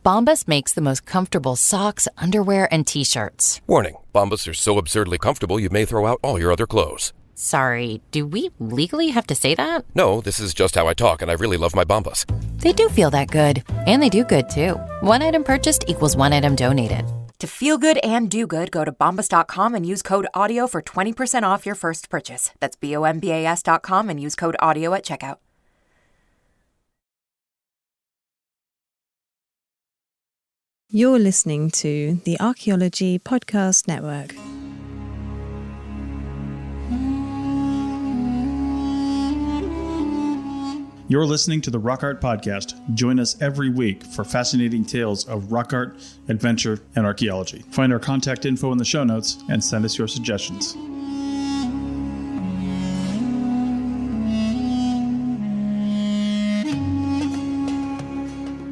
Bombas makes the most comfortable socks, underwear, and T-shirts. Warning, Bombas are so absurdly comfortable you may throw out all your other clothes. Sorry, do we legally have to say that? No, this is just how I talk, and I really love my Bombas. They do feel that good. And they do good, too. One item purchased equals one item donated. To feel good and do good, go to bombas.com and use code AUDIO for 20% off your first purchase. That's BOMBAS.com and use code AUDIO at checkout. You're listening to the Archaeology Podcast Network. You're listening to the Rock Art Podcast. Join us every week for fascinating tales of rock art, adventure, and archaeology. Find our contact info in the show notes and send us your suggestions.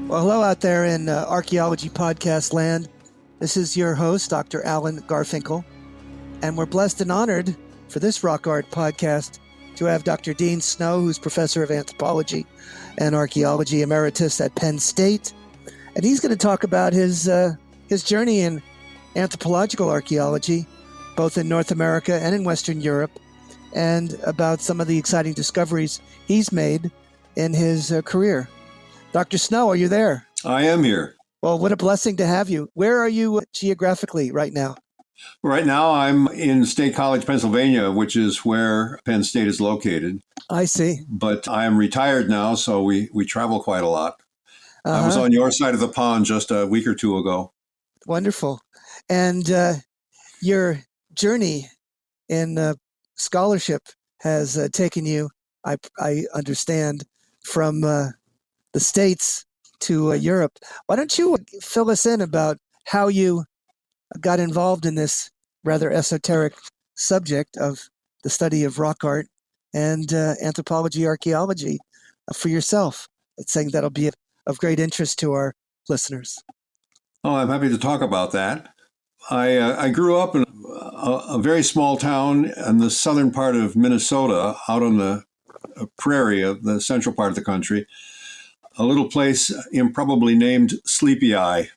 Well, hello out there in Archaeology Podcast land. This is your host, Dr. Alan Garfinkel, and we're blessed and honored for this Rock Art Podcast to have Dr. Dean Snow, who's professor of anthropology and archaeology emeritus at Penn State, and he's going to talk about his journey in anthropological archaeology, both in North America and in Western Europe, and about some of the exciting discoveries he's made in his career. Dr. Snow, are you there? I am here. Well, what a blessing to have you. Where are you geographically right now? Right now, I'm in State College, Pennsylvania, which is where Penn State is located. I see. But I am retired now, so we travel quite a lot. I was on your side of the pond just a week or two ago. Wonderful. And your journey in scholarship has taken you, I understand, from the States to Europe. Why don't you fill us in about how you got involved in this rather esoteric subject of the study of rock art and anthropology, archaeology for yourself? It's saying that'll be of great interest to our listeners. Oh, I'm happy to talk about that. I grew up in a very small town in the southern part of Minnesota, out on the prairie of the central part of the country, a little place improbably named Sleepy Eye.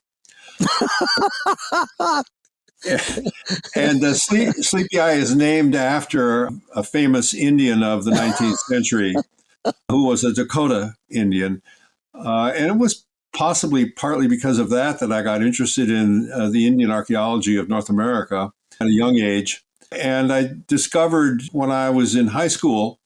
And Sleepy Eye is named after a famous Indian of the 19th century who was a Dakota Indian. And it was possibly partly because of that I got interested in the Indian archaeology of North America at a young age. And I discovered when I was in high school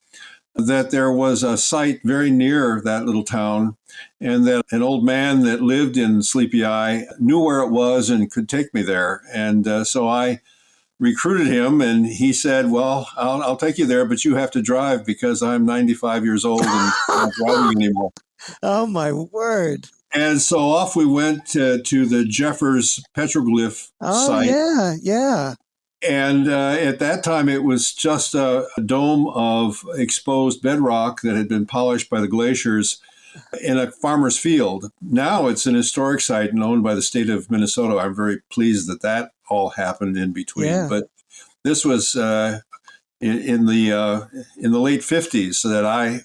that there was a site very near that little town, and that an old man that lived in Sleepy Eye knew where it was and could take me there. And so I recruited him, and he said, well, I'll take you there, but you have to drive because I'm 95 years old and not driving anymore. Oh, my word. And so off we went to the Jeffers petroglyph site. Oh, yeah. And at that time, it was just a dome of exposed bedrock that had been polished by the glaciers in a farmer's field. Now it's an historic site and owned by the state of Minnesota. I'm very pleased that all happened in between. Yeah. But this was in the late 50s that I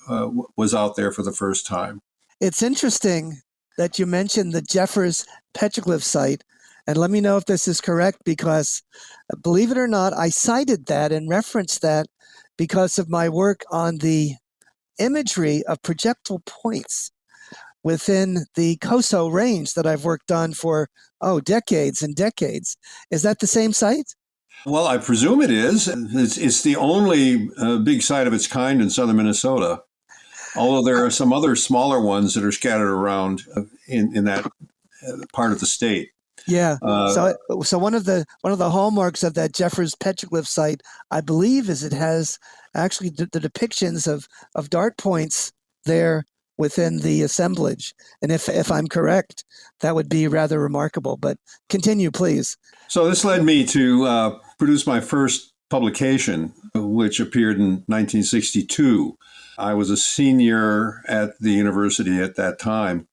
was out there for the first time. It's interesting that you mentioned the Jeffers petroglyph site. And let me know if this is correct, because believe it or not, I cited that and referenced that because of my work on the imagery of projectile points within the Coso Range that I've worked on for, decades and decades. Is that the same site? Well, I presume it is. It's the only big site of its kind in southern Minnesota, although there are some other smaller ones that are scattered around in that part of the state. Yeah. So one of the hallmarks of that Jeffers petroglyph site, I believe, is it has actually the depictions of dart points there within the assemblage. And if I'm correct, that would be rather remarkable. But continue, please. So this led me to produce my first publication, which appeared in 1962. I was a senior at the university at that time.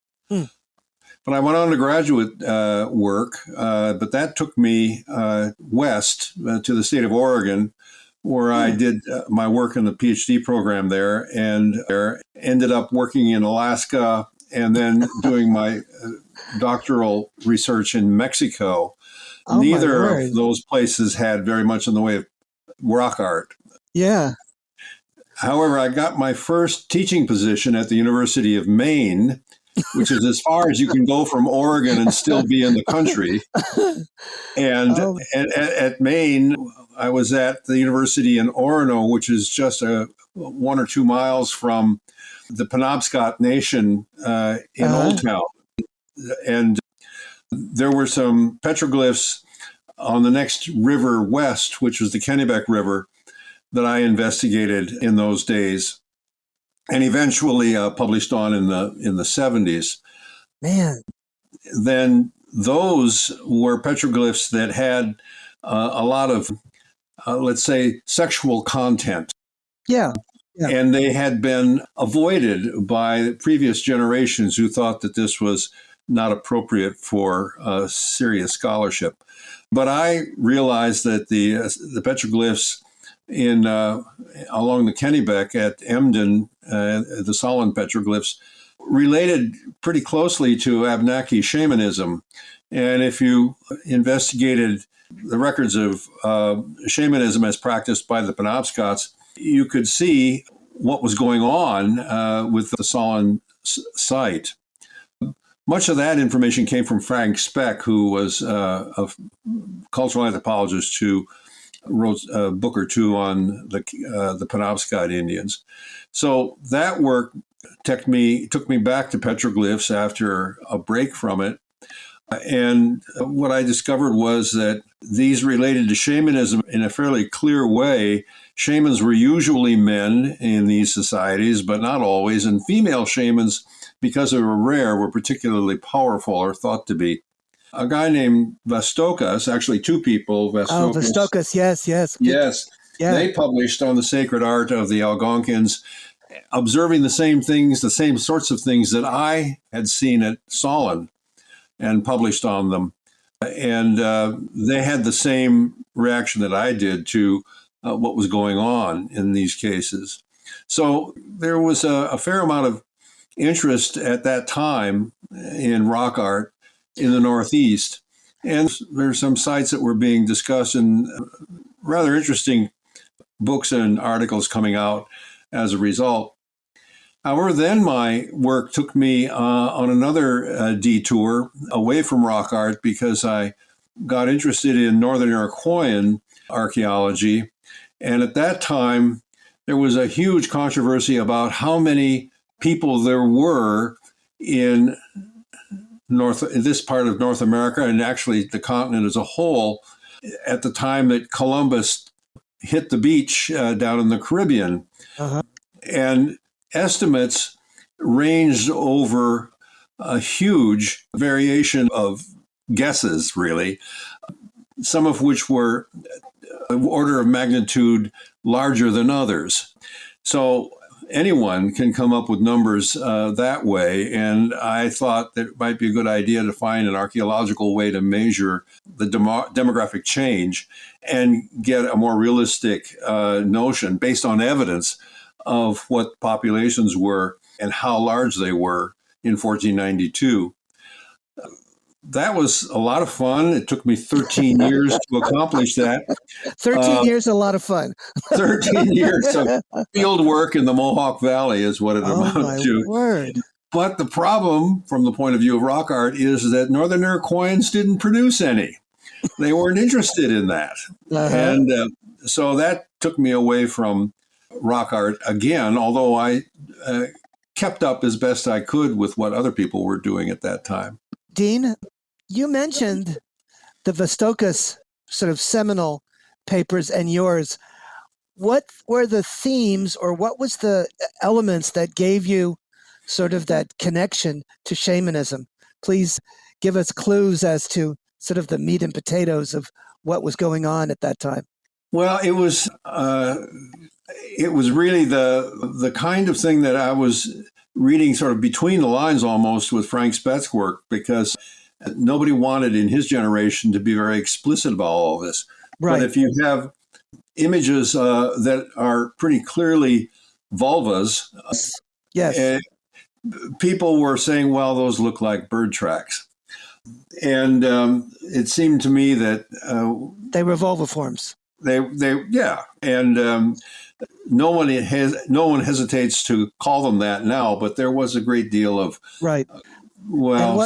But I went on to graduate work, but that took me west to the state of Oregon, where I did my work in the PhD program there, and ended up working in Alaska and then doing my doctoral research in Mexico. Oh, Neither my word. of those places had very much in the way of rock art. Yeah. However, I got my first teaching position at the University of Maine, which is as far as you can go from Oregon and still be in the country. And Oh. at Maine, I was at the university in Orono, which is just 1 or 2 miles from the Penobscot Nation in Old Town. And there were some petroglyphs on the next river west, which was the Kennebec River, that I investigated in those days, and eventually published on in the 70s. Man. Then those were petroglyphs that had a lot of, let's say, sexual content. Yeah. Yeah. And they had been avoided by previous generations who thought that this was not appropriate for serious scholarship. But I realized that the petroglyphs in along the Kennebec at Emden, the Solon petroglyphs, related pretty closely to Abenaki shamanism. And if you investigated the records of shamanism as practiced by the Penobscots, you could see what was going on with the Solon site. Much of that information came from Frank Speck, who was a cultural anthropologist who wrote a book or two on the Penobscot Indians. So that work took me back to petroglyphs after a break from it. And what I discovered was that these related to shamanism in a fairly clear way. Shamans were usually men in these societies, but not always. And female shamans, because they were rare, were particularly powerful, or thought to be. A guy named Vastokas, actually two people, Vastokas, yes. Yes, Yeah. They published on the sacred art of the Algonkins, observing the same things, the same sorts of things that I had seen at Solon, and published on them. And they had the same reaction that I did to what was going on in these cases. So there was a fair amount of interest at that time in rock art in the Northeast. And there's some sites that were being discussed, and rather interesting books and articles coming out as a result. However, then my work took me on another detour away from rock art, because I got interested in Northern Iroquoian archaeology. And at that time, there was a huge controversy about how many people there were in this part of North America, and actually the continent as a whole, at the time that Columbus hit the beach down in the Caribbean. Uh-huh. And estimates ranged over a huge variation of guesses, really, some of which were order of magnitude larger than others. So anyone can come up with numbers that way. And I thought that it might be a good idea to find an archaeological way to measure the demographic change and get a more realistic notion based on evidence of what populations were and how large they were in 1492. That was a lot of fun. It took me 13 years to accomplish that. 13 years, a lot of fun. 13 years of field work in the Mohawk Valley is what it Oh, amounted my to. word. But the problem, from the point of view of rock art, is that Northern Iroquoians didn't produce any. They weren't interested in that. Uh-huh. And so that took me away from rock art again, although I kept up as best I could with what other people were doing at that time. Dean, you mentioned the Vastokas sort of seminal papers and yours. What were the themes, or what was the elements that gave you sort of that connection to shamanism? Please give us clues as to sort of the meat and potatoes of what was going on at that time. Well, it was really the kind of thing that I was reading sort of between the lines almost with Frank Speck's work, because nobody wanted in his generation to be very explicit about all of this. Right. But if you have images that are pretty clearly vulvas, Yes. people were saying, well, those look like bird tracks. And it seemed to me that They were vulviforms. yeah, and no one hesitates to call them that now, but there was a great deal of Right.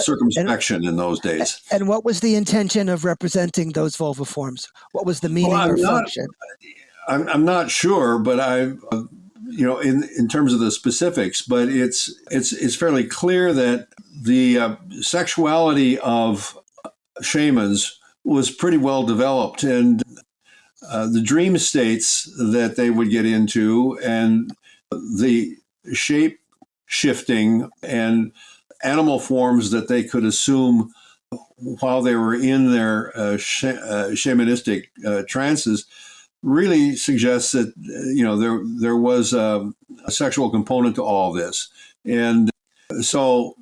circumspection in those days. And what was the intention of representing those vulviforms? What was the meaning Well, or function? I'm not sure, but in terms of the specifics, but it's fairly clear that the sexuality of shamans was pretty well developed, and the dream states that they would get into, and the shape shifting and animal forms that they could assume while they were in their shamanistic trances really suggests that there was a sexual component to all this. And so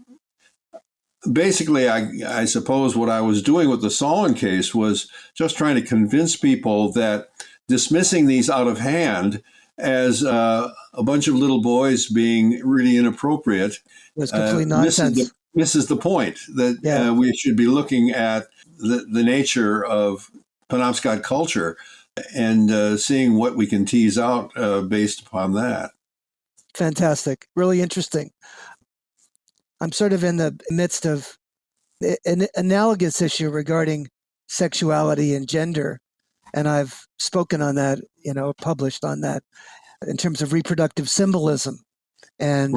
basically, I suppose what I was doing with the Solon case was just trying to convince people that dismissing these out of hand as a bunch of little boys being really inappropriate was complete nonsense. Misses the point that we should be looking at the nature of Penobscot culture and seeing what we can tease out based upon that. Fantastic. Really interesting. I'm sort of in the midst of an analogous issue regarding sexuality and gender. And I've spoken on that, published on that in terms of reproductive symbolism and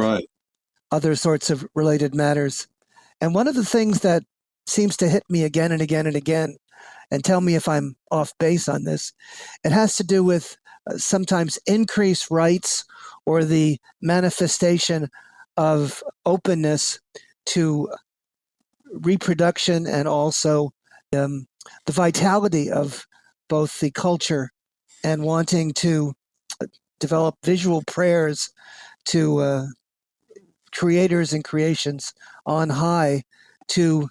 other sorts of related matters. And one of the things that seems to hit me again and again and again, and tell me if I'm off base on this, it has to do with sometimes increased rights or the manifestation of openness to reproduction and also the vitality of both the culture and wanting to develop visual prayers to creators and creations on high to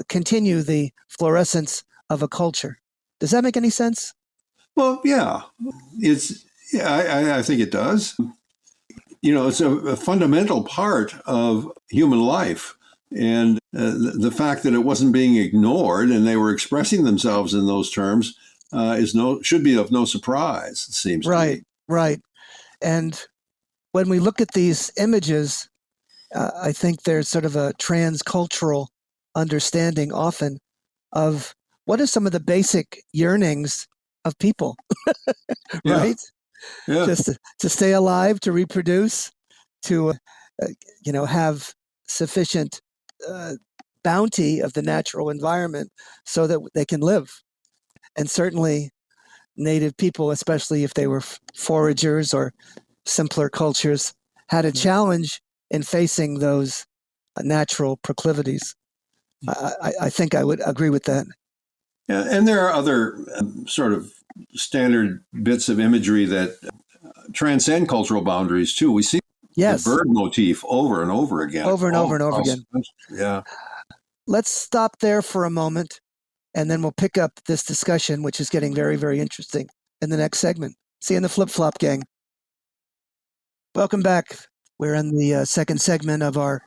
continue the fluorescence of a culture. Does that make any sense? Well, yeah, I think it does. It's a fundamental part of human life. And the fact that it wasn't being ignored and they were expressing themselves in those terms should be of no surprise, it seems to me. Right. And when we look at these images, I think there's sort of a transcultural understanding often of what are some of the basic yearnings of people, right? Yeah. Just to stay alive, to reproduce, to have sufficient bounty of the natural environment so that they can live. And certainly native people, especially if they were foragers or simpler cultures, had a challenge in facing those natural proclivities. I think I would agree with that. Yeah, and there are other sort of standard bits of imagery that transcend cultural boundaries too. We see the bird motif over and over again. Over and over again. Yeah. Let's stop there for a moment, and then we'll pick up this discussion, which is getting very, very interesting, in the next segment. See you in the flip-flop, gang. Welcome back. We're in the second segment of our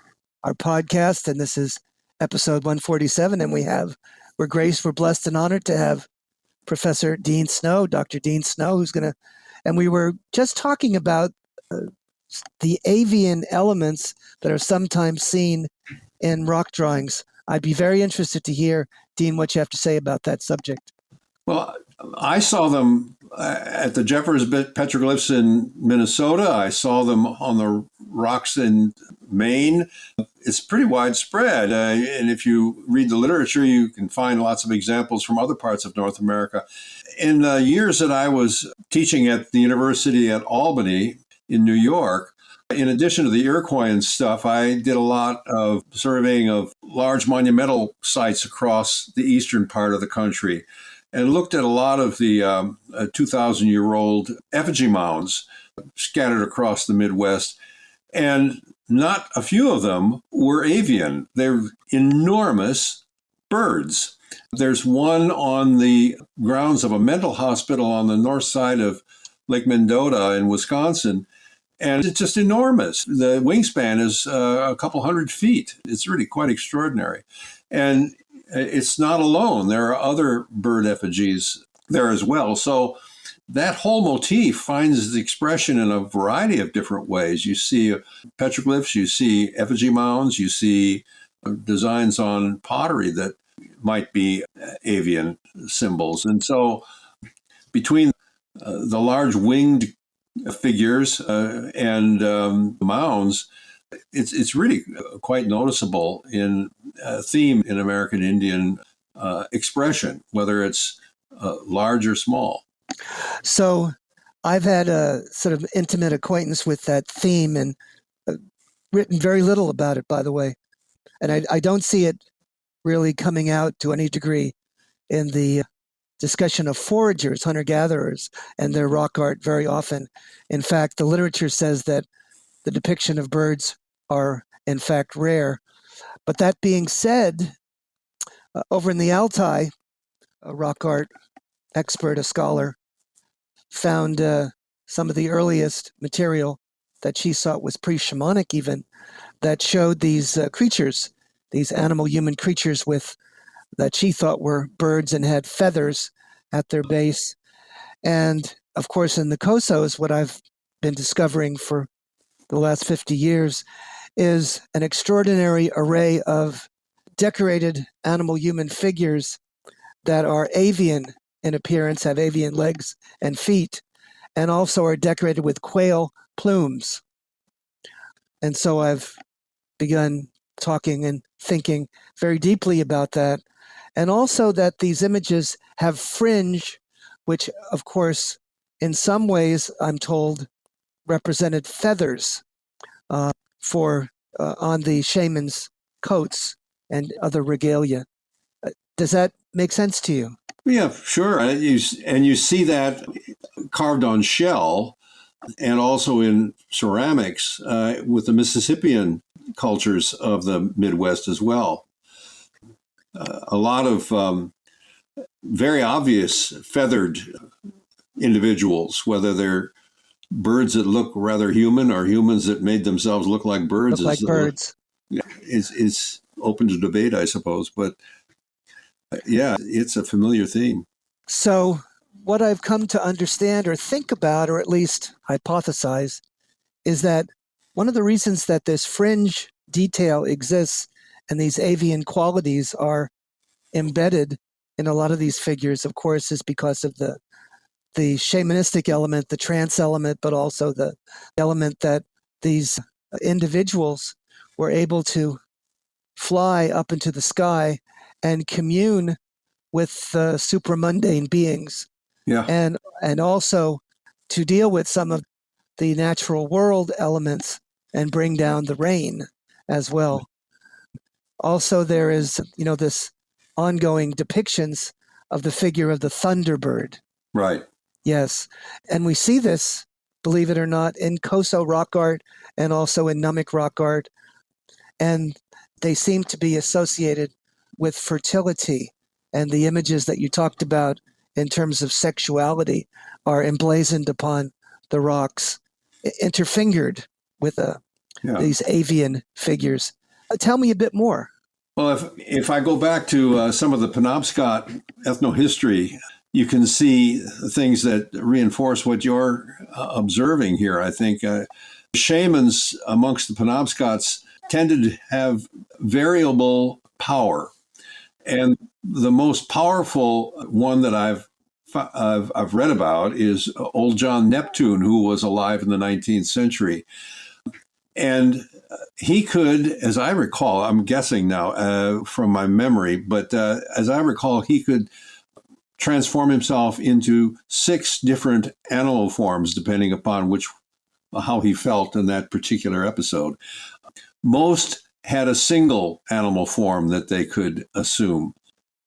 podcast, and this is episode 147, and we're blessed and honored to have Professor Dean Snow, Dr. Dean Snow, and we were just talking about the avian elements that are sometimes seen in rock drawings. I'd be very interested to hear, Dean, what you have to say about that subject. Well, I saw them at the Jeffers petroglyphs in Minnesota. I saw them on the rocks in Maine. It's pretty widespread. And if you read the literature, you can find lots of examples from other parts of North America. In the years that I was teaching at the University at Albany in New York, in addition to the Iroquois and stuff, I did a lot of surveying of large monumental sites across the eastern part of the country and looked at a lot of the 2,000-year-old effigy mounds scattered across the Midwest. And not a few of them were avian. They're enormous birds. There's one on the grounds of a mental hospital on the north side of Lake Mendota in Wisconsin. And it's just enormous. The wingspan is a couple hundred feet. It's really quite extraordinary. And it's not alone. There are other bird effigies there as well. So that whole motif finds its expression in a variety of different ways. You see petroglyphs, you see effigy mounds, you see designs on pottery that might be avian symbols. And so between the large winged figures and mounds, it's really quite noticeable in theme in American Indian expression, whether it's large or small. So I've had a sort of intimate acquaintance with that theme and written very little about it, by the way. And I don't see it really coming out to any degree in the discussion of foragers, hunter-gatherers, and their rock art very often. In fact, the literature says that the depiction of birds are, in fact, rare. But that being said, over in the Altai, a rock art expert, a scholar, found some of the earliest material that she thought was pre-shamanic even, that showed these creatures, these animal-human creatures with that she thought were birds and had feathers at their base. And of course, in the Kosos, what I've been discovering for the last 50 years is an extraordinary array of decorated animal-human figures that are avian in appearance, have avian legs and feet, and also are decorated with quail plumes. And so I've begun talking and thinking very deeply about that. And also that these images have fringe, which, of course, in some ways, I'm told, represented feathers for on the shaman's coats and other regalia. Does that make sense to you? Yeah, sure. And you see that carved on shell and also in ceramics with the Mississippian cultures of the Midwest as well. A lot of very obvious feathered individuals, whether they're birds that look rather human or humans that made themselves look like birds. Is open to debate, I suppose. But yeah, it's a familiar theme. So what I've come to understand or think about, or at least hypothesize, is that one of the reasons that this fringe detail exists and these avian qualities are embedded in a lot of these figures, of course, is because of the shamanistic element, the trance element, but also the element that these individuals were able to fly up into the sky and commune with supramundane beings. Yeah. And also to deal with some of the natural world elements and bring down the rain as well. Also, there is, this ongoing depictions of the figure of the Thunderbird. Right. Yes. And we see this, believe it or not, in Koso rock art and also in Nummic rock art. And they seem to be associated with fertility. And the images that you talked about in terms of sexuality are emblazoned upon the rocks, interfingered with these avian figures. Tell me a bit more. Well, if I go back to some of the Penobscot ethnohistory, you can see things that reinforce what you're observing here. I think shamans amongst the Penobscots tended to have variable power. And the most powerful one that I've read about is old John Neptune, who was alive in the 19th century. And he could, as I recall, I'm guessing now from my memory, but as I recall, he could transform himself into 6 different animal forms, depending upon how he felt in that particular episode. Most had a single animal form that they could assume.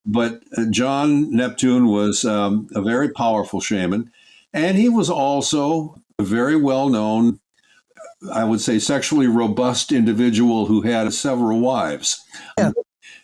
But John Neptune was a very powerful shaman, and he was also a very well-known, I would say, sexually robust individual who had several wives. Yeah.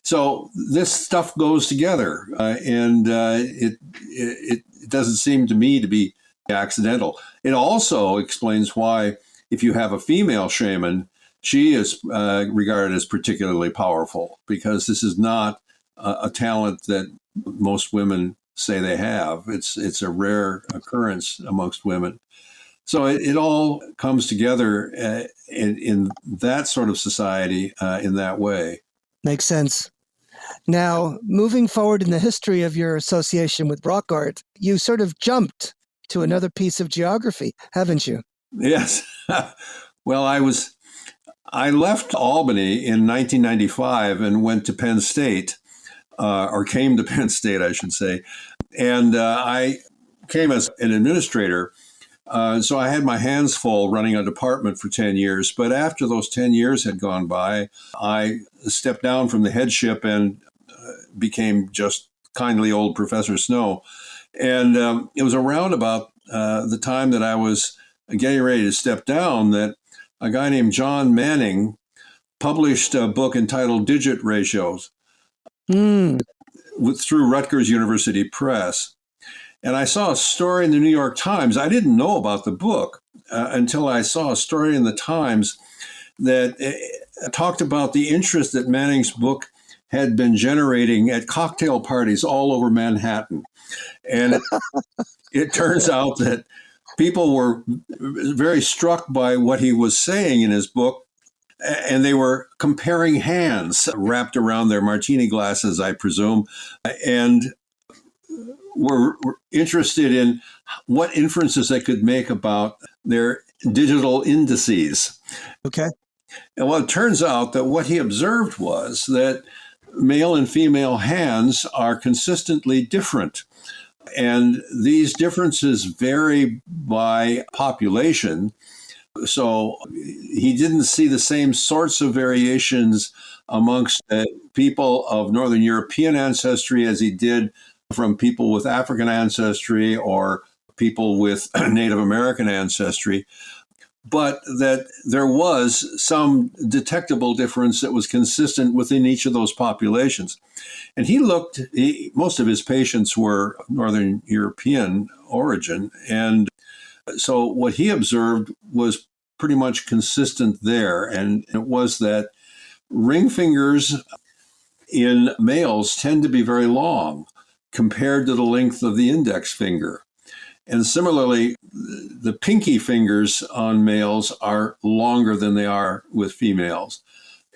So this stuff goes together, and it doesn't seem to me to be accidental. It also explains why, if you have a female shaman, she is regarded as particularly powerful, because this is not a talent that most women say they have. It's a rare occurrence amongst women. So it all comes together in that sort of society in that way. Makes sense. Now, moving forward in the history of your association with rock art, you sort of jumped to another piece of geography, haven't you? Yes. Well, I left Albany in 1995 and went to Penn State, or came to Penn State, I should say. And I came as an administrator. So I had my hands full running a department for 10 years. But after those 10 years had gone by, I stepped down from the headship and became just kindly old Professor Snow. And it was around about the time that I was getting ready to step down that a guy named John Manning published a book entitled Digit Ratios through Rutgers University Press. And I saw a story in the New York Times. I didn't know about the book until I saw a story in the Times that talked about the interest that Manning's book had been generating at cocktail parties all over Manhattan. And it turns out that people were very struck by what he was saying in his book, and they were comparing hands wrapped around their martini glasses, I presume, and were interested in what inferences they could make about their digital indices. Okay. And well, it turns out that what he observed was that male and female hands are consistently different. And these differences vary by population. So he didn't see the same sorts of variations amongst people of Northern European ancestry as he did from people with African ancestry or people with Native American ancestry, but that there was some detectable difference that was consistent within each of those populations. And most of his patients were Northern European origin. And so what he observed was pretty much consistent there. And it was that ring fingers in males tend to be very long compared to the length of the index finger. And similarly, the pinky fingers on males are longer than they are with females.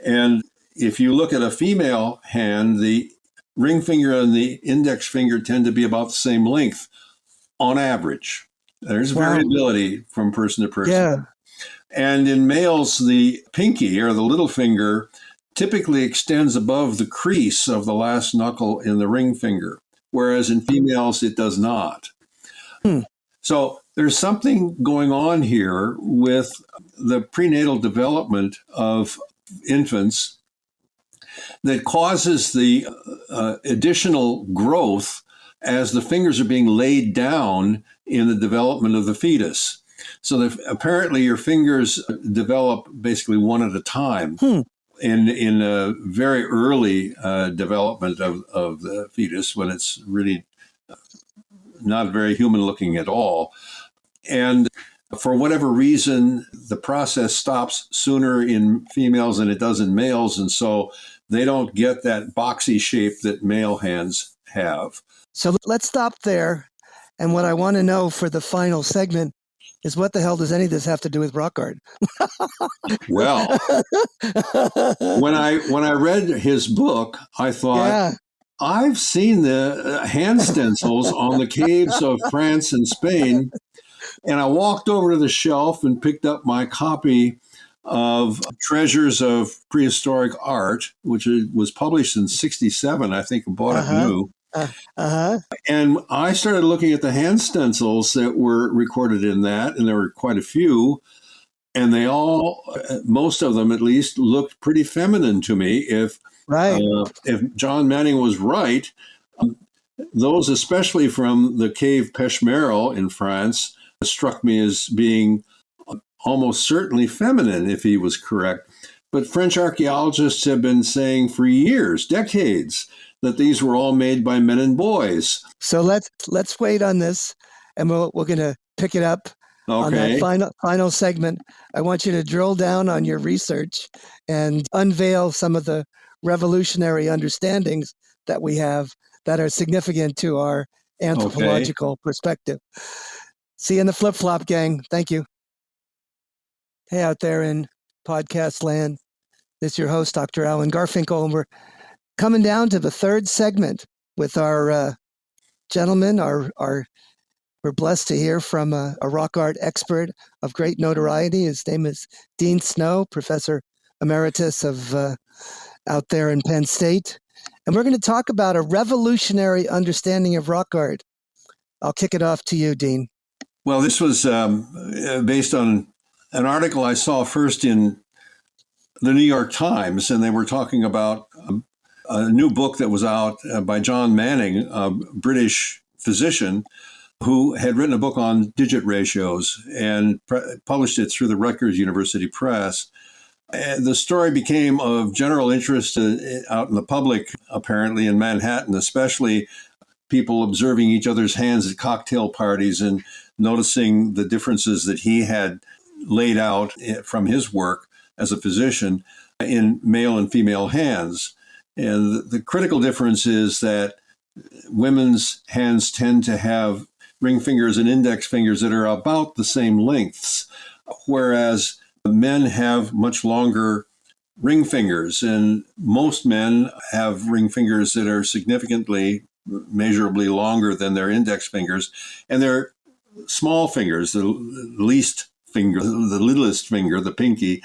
And if you look at a female hand, the ring finger and the index finger tend to be about the same length on average. There's variability from person to person. Yeah. And in males, the pinky or the little finger typically extends above the crease of the last knuckle in the ring finger, whereas in females, it does not. So there's something going on here with the prenatal development of infants that causes the additional growth as the fingers are being laid down in the development of the fetus. So that apparently your fingers develop basically one at a time in a very early development of the fetus when it's really not very human looking at all. And for whatever reason, the process stops sooner in females than it does in males. And so they don't get that boxy shape that male hands have. So let's stop there. And what I want to know for the final segment is what the hell does any of this have to do with rock art? Well, when I read his book, I thought, I've seen the hand stencils on the caves of France and Spain, and I walked over to the shelf and picked up my copy of Treasures of Prehistoric Art, which was published in 1967. I think I bought it new. And I started looking at the hand stencils that were recorded in that, and there were quite a few. And they all, most of them at least, looked pretty feminine to me. If John Manning was right, those, especially from the cave Peshmerel in France, struck me as being almost certainly feminine if he was correct. But French archaeologists have been saying for years, decades, that these were all made by men and boys. So let's wait on this, and we're going to pick it up on that final segment. I want you to drill down on your research and unveil some of the revolutionary understandings that we have that are significant to our anthropological perspective. See you in the flip-flop, gang. Thank you. Hey, out there in podcast land, this is your host, Dr. Alan Garfinkel, and we're coming down to the third segment with our gentleman. We're blessed to hear from a rock art expert of great notoriety. His name is Dean Snow, Professor Emeritus of out there in Penn State. And we're going to talk about a revolutionary understanding of rock art. I'll kick it off to you, Dean. Well, this was based on an article I saw first in the New York Times, and they were talking about a new book that was out by John Manning, a British physician who had written a book on digit ratios and published it through the Rutgers University Press. And the story became of general interest out in the public, apparently in Manhattan, especially people observing each other's hands at cocktail parties and noticing the differences that he had laid out from his work as a physician in male and female hands. And the critical difference is that women's hands tend to have ring fingers and index fingers that are about the same lengths, whereas men have much longer ring fingers. And most men have ring fingers that are significantly, measurably longer than their index fingers. And their small fingers, the least finger, the littlest finger, the pinky,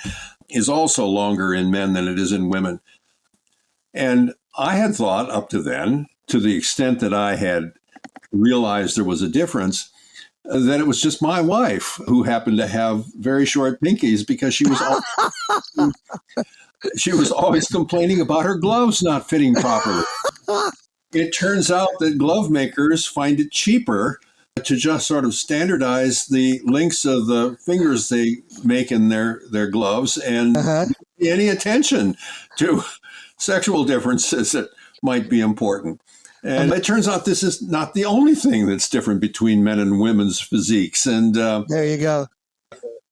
is also longer in men than it is in women. And I had thought up to then, to the extent that I had realized there was a difference, that it was just my wife who happened to have very short pinkies because she was always complaining about her gloves not fitting properly. It turns out that glove makers find it cheaper to just sort of standardize the lengths of the fingers they make in their gloves and pay any attention to sexual differences that might be important. And it turns out this is not the only thing that's different between men and women's physiques. And there you go.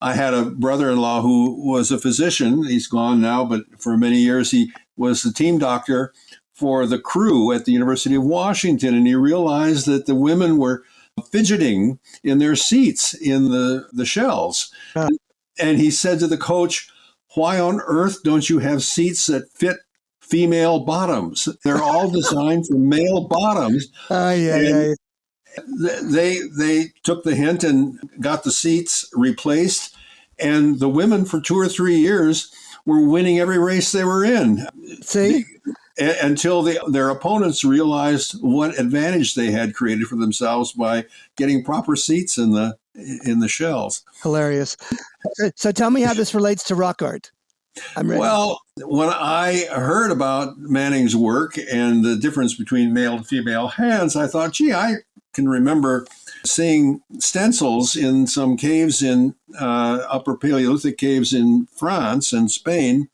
I had a brother-in-law who was a physician. He's gone now, but for many years he was the team doctor for the crew at the University of Washington. And he realized that the women were fidgeting in their seats in the shells. And he said to the coach, "Why on earth don't you have seats that fit female bottoms? They're all designed for male bottoms." They took the hint and got the seats replaced. And the women for 2 or 3 years were winning every race they were in. See? Until their opponents realized what advantage they had created for themselves by getting proper seats in the shells. Hilarious. So tell me how this relates to rock art. I'm ready. Well, when I heard about Manning's work and the difference between male and female hands, I thought, gee, I can remember seeing stencils in some caves in upper Paleolithic caves in France and Spain.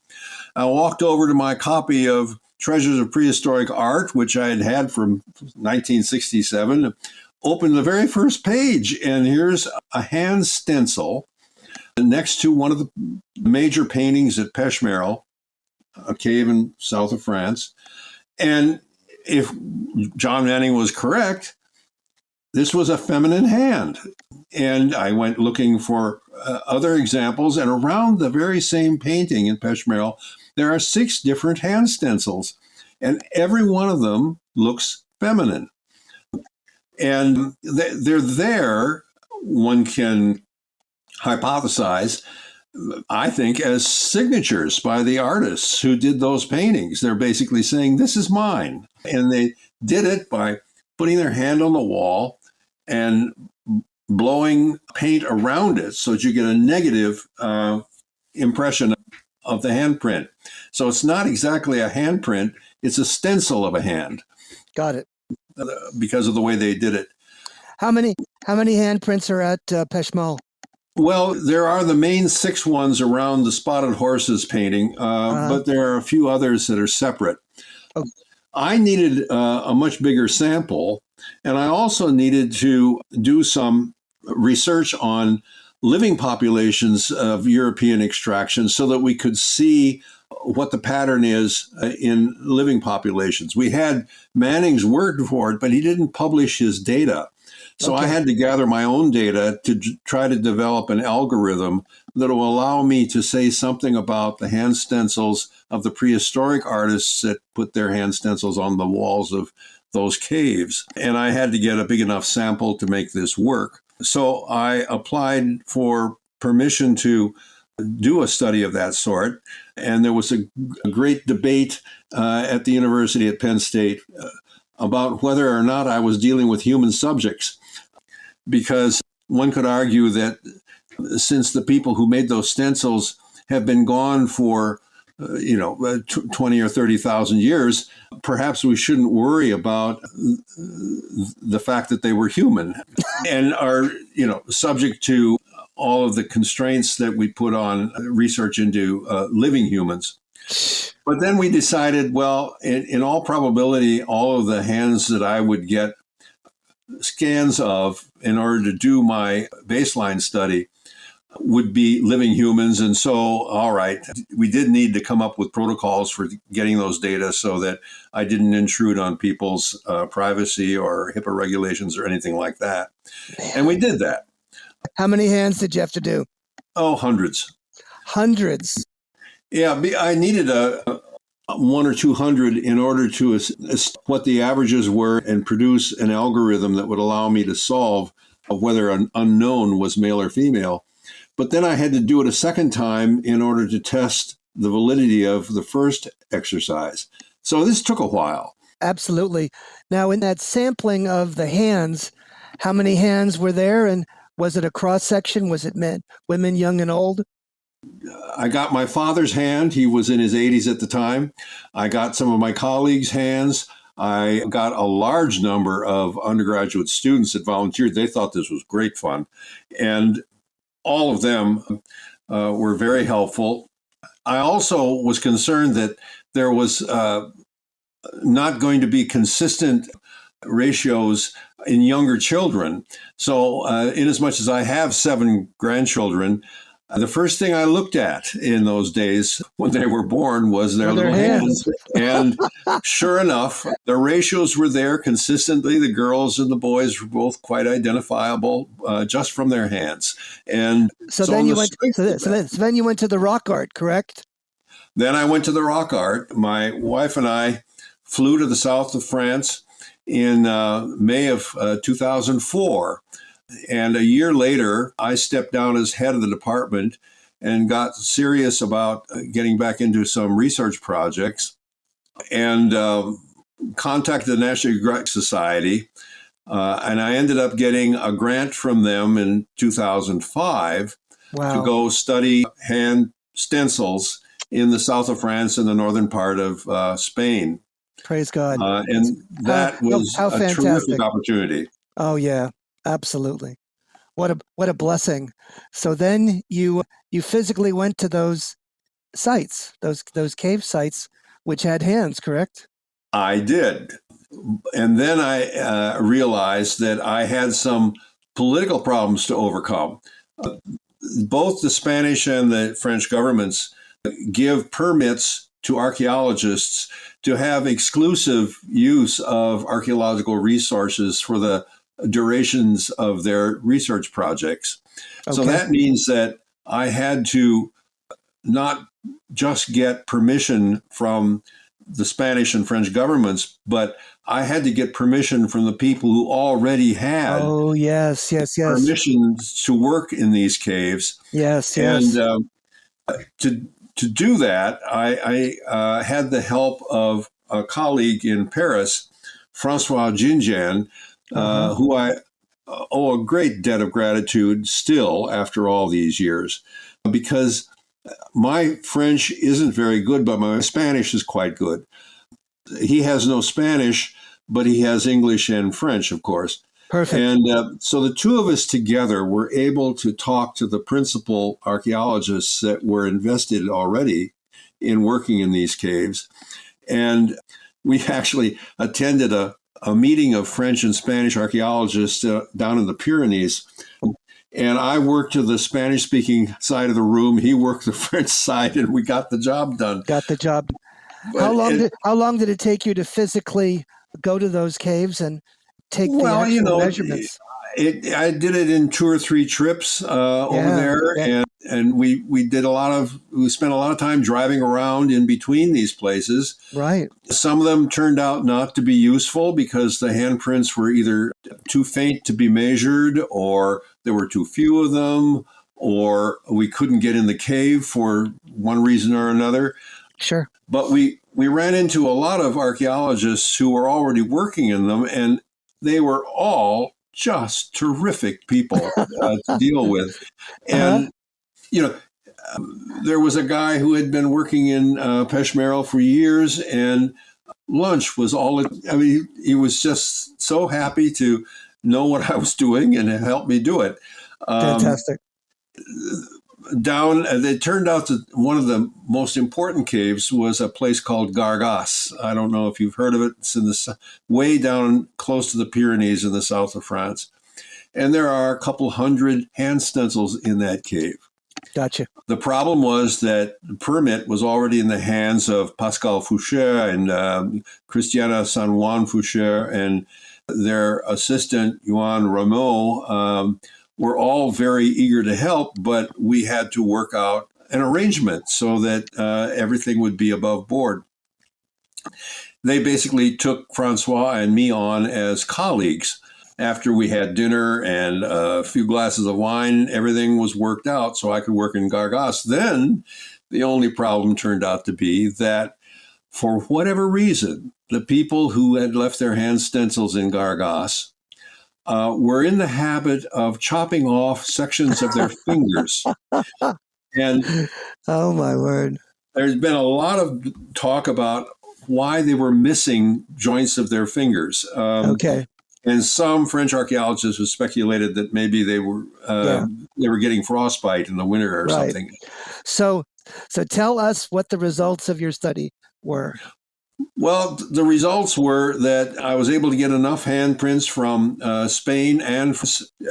I walked over to my copy of Treasures of Prehistoric Art, which I had had from 1967, opened the very first page, and here's a hand stencil next to one of the major paintings at Peshmerel, a cave in south of France. And if John Manning was correct, this was a feminine hand. And I went looking for other examples, and around the very same painting in Peshmerel, there are 6 different hand stencils, and every one of them looks feminine. And they're there, one can hypothesize, I think, as signatures by the artists who did those paintings. They're basically saying, this is mine. And they did it by putting their hand on the wall and blowing paint around it so that you get a negative impression of the handprint. So it's not exactly a handprint, it's a stencil of a hand. Got it. Because of the way they did it. How many handprints are at Peshmerel? Well, there are the main 6 ones around the Spotted Horses painting, but there are a few others that are separate. Oh. I needed a much bigger sample, and I also needed to do some research on living populations of European extraction so that we could see what the pattern is in living populations. We had Manning's word for it, but he didn't publish his data. So I had to gather my own data to try to develop an algorithm that will allow me to say something about the hand stencils of the prehistoric artists that put their hand stencils on the walls of those caves. And I had to get a big enough sample to make this work. So I applied for permission to do a study of that sort. And there was a great debate at the university at Penn State about whether or not I was dealing with human subjects, because one could argue that since the people who made those stencils have been gone for 20 or 30,000 years, perhaps we shouldn't worry about the fact that they were human and are, subject to all of the constraints that we put on research into living humans. But then we decided, well, in all probability, all of the hands that I would get scans of in order to do my baseline study would be living humans. And so, all right, we did need to come up with protocols for getting those data so that I didn't intrude on people's privacy or HIPAA regulations or anything like that. And we did that. How many hands did you have to do? Oh, hundreds. Hundreds. Yeah, I needed a 100 or 200 in order to what the averages were and produce an algorithm that would allow me to solve whether an unknown was male or female. But then I had to do it a second time in order to test the validity of the first exercise. So this took a while. Absolutely. Now, in that sampling of the hands, how many hands were there? And was it a cross section? Was it men, women, young and old? I got my father's hand. He was in his 80s at the time. I got some of my colleagues' hands. I got a large number of undergraduate students that volunteered. They thought this was great fun. And all of them were very helpful. I also was concerned that there was not going to be consistent ratios in younger children. So in as much as I have 7 grandchildren, the first thing I looked at in those days when they were born was their little hands. And sure enough, the ratios were there consistently. The girls and the boys were both quite identifiable just from their hands. And so then you went to the rock art, correct? Then I went to the rock art. My wife and I flew to the south of France in May of 2004. And a year later, I stepped down as head of the department and got serious about getting back into some research projects and contacted the National Geographic Society. And I ended up getting a grant from them in 2005 to go study hand stencils in the south of France and the northern part of Spain. Praise God. And that was a terrific opportunity. Oh, yeah. Absolutely. What a blessing. So then you physically went to those sites, those cave sites, which had hands, correct? I did. And then I realized that I had some political problems to overcome. Both the Spanish and the French governments give permits to archaeologists to have exclusive use of archaeological resources for the durations of their research projects. Okay. So that means that I had to not just get permission from the Spanish and French governments, but I had to get permission from the people who already had permissions to work in these caves. Yes. And to do that, I had the help of a colleague in Paris, Francois Jinjian, who I owe a great debt of gratitude still after all these years, because my French isn't very good, but my Spanish is quite good. He has no Spanish, but he has English and French, of course. Perfect. And so the two of us together were able to talk to the principal archaeologists that were invested already in working in these caves. And we actually attended a meeting of French and Spanish archaeologists down in the Pyrenees. And I worked to the Spanish-speaking side of the room. He worked the French side, and we got the job done. Got the job. But How long did it take you to physically go to those caves and take the well, actual measurements? I did it in 2 or 3 trips over there, and we spent a lot of time driving around in between these places. Right. Some of them turned out not to be useful because the handprints were either too faint to be measured, or there were too few of them, or we couldn't get in the cave for one reason or another. Sure. But we ran into a lot of archaeologists who were already working in them, and they were all just terrific people to deal with. And, there was a guy who had been working in Peshmerel for years, and lunch was he was just so happy to know what I was doing and help me do it. Fantastic. It turned out that one of the most important caves was a place called Gargas. I don't know if you've heard of it. It's in way down close to the Pyrenees in the south of France. And there are a couple hundred hand stencils in that cave. Gotcha. The problem was that the permit was already in the hands of Pascal Foucher and Christiana San Juan Foucher and their assistant, Joan Rameau, were all very eager to help, but we had to work out an arrangement so that everything would be above board. They basically took Francois and me on as colleagues. After we had dinner and a few glasses of wine, everything was worked out so I could work in Gargas. Then the only problem turned out to be that for whatever reason, the people who had left their hand stencils in Gargas were in the habit of chopping off sections of their fingers. And oh, my word. There's been a lot of talk about why they were missing joints of their fingers. Okay. And some French archaeologists have speculated that maybe they were getting frostbite in the winter or something. So tell us what the results of your study were. Well, the results were that I was able to get enough handprints from Spain and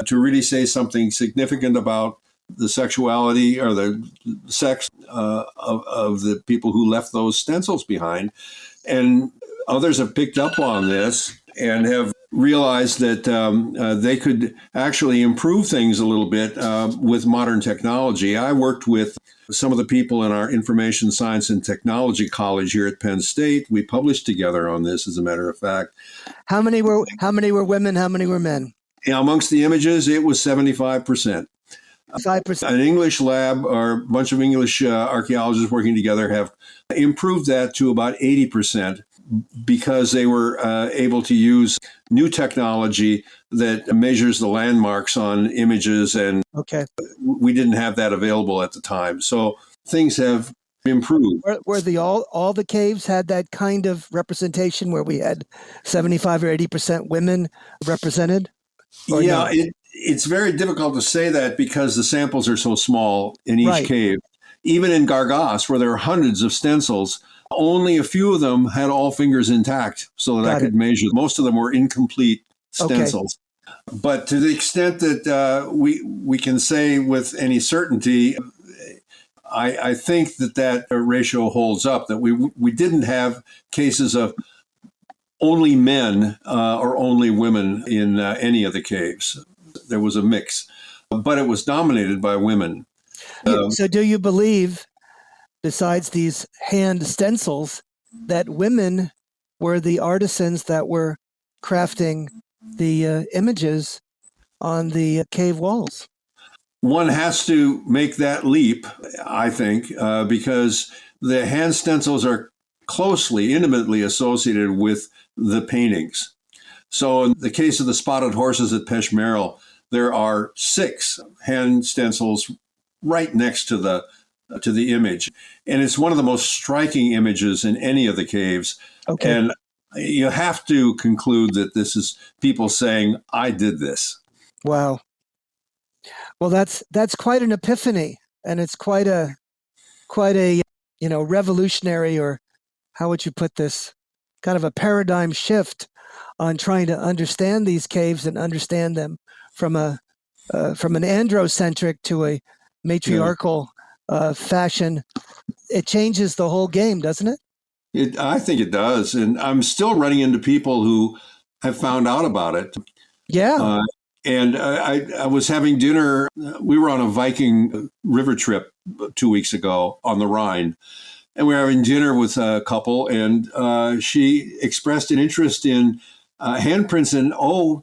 to really say something significant about the sexuality or the sex of the people who left those stencils behind. And others have picked up on this and have realized that they could actually improve things a little bit with modern technology. I worked with some of the people in our Information Science and Technology College here at Penn State. We published together on this, as a matter of fact. How many were women? How many were men? Yeah, amongst the images, it was 75%. 5%. An English lab or a bunch of English archaeologists working together have improved that to about 80% because they were able to use new technology that measures the landmarks on images, and we didn't have that available at the time. So things have improved. Were all the caves had that kind of representation where we had 75 or 80% women represented? Yeah, no? It's very difficult to say that because the samples are so small in each cave. Even in Gargas, where there are hundreds of stencils, only a few of them had all fingers intact so that I could measure. Most of them were incomplete stencils. Okay. But to the extent that we can say with any certainty, I think that ratio holds up, that we didn't have cases of only men or only women in any of the caves. There was a mix, but it was dominated by women. So do you believe, besides these hand stencils, that women were the artisans that were crafting the images on the cave walls? One has to make that leap, I think, because the hand stencils are intimately associated with the paintings. So in the case of the spotted horses at Peshmerel, there are 6 hand stencils right next to the image. And it's one of the most striking images in any of the caves. Okay. And you have to conclude that this is people saying, I did this. Wow. Well, that's quite an epiphany, and it's quite a revolutionary, or how would you put this, kind of a paradigm shift on trying to understand these caves and understand them from a from an androcentric to a matriarchal fashion, it changes the whole game, doesn't it? I think it does. And I'm still running into people who have found out about it. Yeah. And I was having dinner. We were on a Viking river trip 2 weeks ago on the Rhine. And we were having dinner with a couple, and she expressed an interest in handprints. And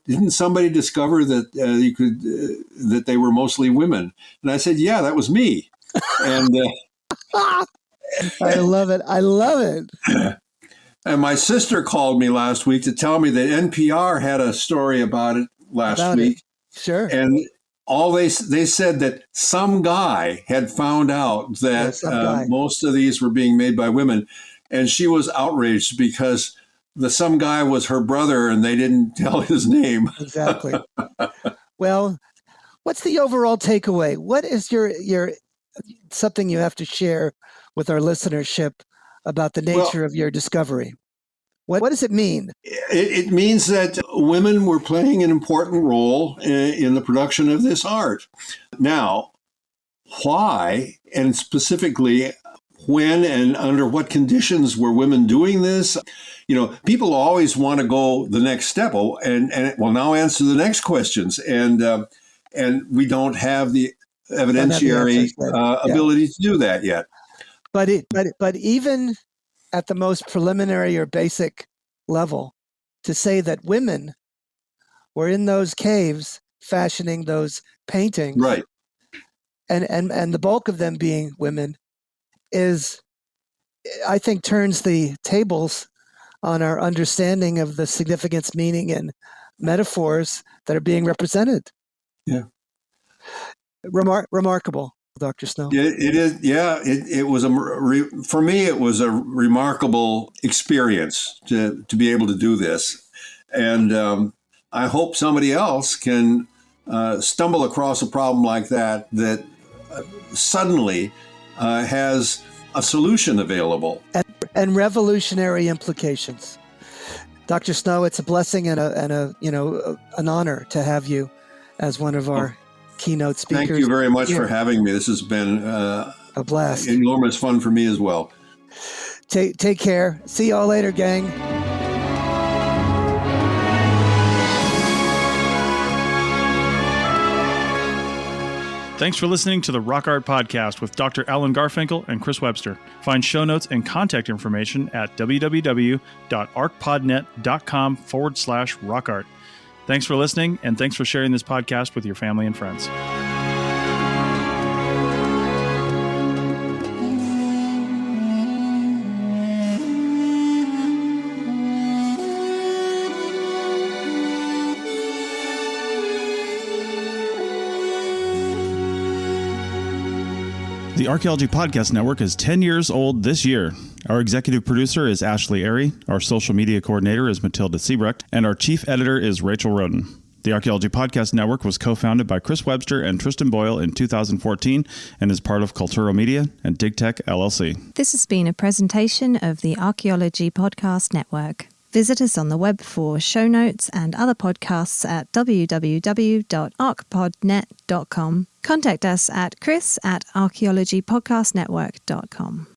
didn't somebody discover that that they were mostly women? And I said, yeah, that was me. And I love it. I love it. And my sister called me last week to tell me that NPR had a story about it last week. Sure. And they said that some guy had found out that most of these were being made by women. And she was outraged because some guy was her brother and they didn't tell his name. Exactly. Well, what's the overall takeaway? What is your something you have to share with our listenership about the nature of your discovery? What does it mean? It means that women were playing an important role in the production of this art. Now, why, and specifically when and under what conditions were women doing this? People always want to go the next step and now answer the next questions. And we don't have the evidentiary ability to do that yet. But even at the most preliminary or basic level, to say that women were in those caves fashioning those paintings, right, and the bulk of them being women, I think turns the tables on our understanding of the significance, meaning, and metaphors that are being represented. Yeah, remarkable. Dr. Snow. It is. Yeah, it was for me. It was a remarkable experience to be able to do this, and I hope somebody else can stumble across a problem like that suddenly has a solution available and revolutionary implications. Dr. Snow, it's a blessing and an honor to have you as one of our keynote speakers. Thank you very much for having me. This has been a blast. Enormous fun for me as well. Take care. See y'all later, gang. Thanks for listening to the Rock Art Podcast with Dr. Alan Garfinkel and Chris Webster. Find show notes and contact information at www.arcpodnet.com/rockart. Thanks for listening, and thanks for sharing this podcast with your family and friends. The Archaeology Podcast Network is 10 years old this year. Our executive producer is Ashley Airy, our social media coordinator is Matilda Siebrecht, and our chief editor is Rachel Roden. The Archaeology Podcast Network was co-founded by Chris Webster and Tristan Boyle in 2014 and is part of Cultura Media and DigTech LLC. This has been a presentation of the Archaeology Podcast Network. Visit us on the web for show notes and other podcasts at www.arcpodnet.com. Contact us at chris@archaeologypodcastnetwork.com.